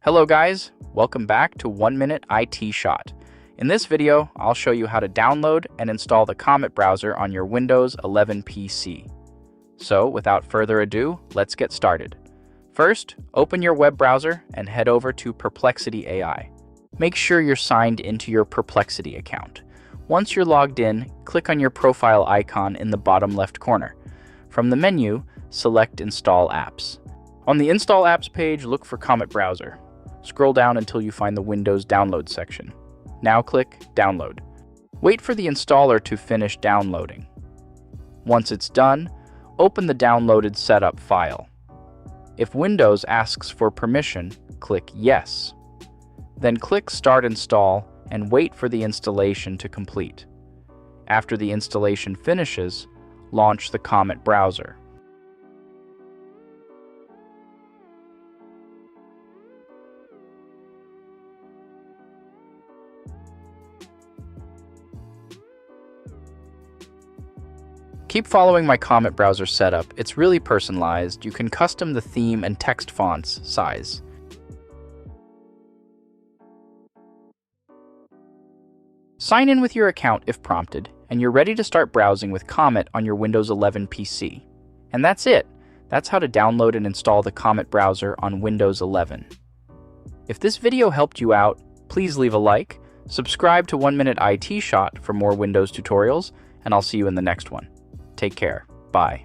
Hello guys, welcome back to 1 Minute IT Shot. In this video, I'll show you how to download and install the Comet browser on your Windows 11 PC. So without further ado, let's get started. First, open your web browser and head over to Perplexity AI. Make sure you're signed into your Perplexity account. Once you're logged in, click on your profile icon in the bottom left corner. From the menu, select Install Apps. On the Install Apps page, look for Comet Browser. Scroll down until you find the Windows Download section. Now click Download. Wait for the installer to finish downloading. Once it's done, open the downloaded setup file. If Windows asks for permission, click Yes. Then click Start Install and wait for the installation to complete. After the installation finishes, launch the Comet browser. Keep following my Comet browser setup. It's really personalized. You can custom the theme and text fonts size. Sign in with your account if prompted, and you're ready to start browsing with Comet on your Windows 11 PC. And that's it. That's how to download and install the Comet browser on Windows 11. If this video helped you out, please leave a like, subscribe to 1 Minute IT Shot for more Windows tutorials, and I'll see you in the next one. Take care. Bye.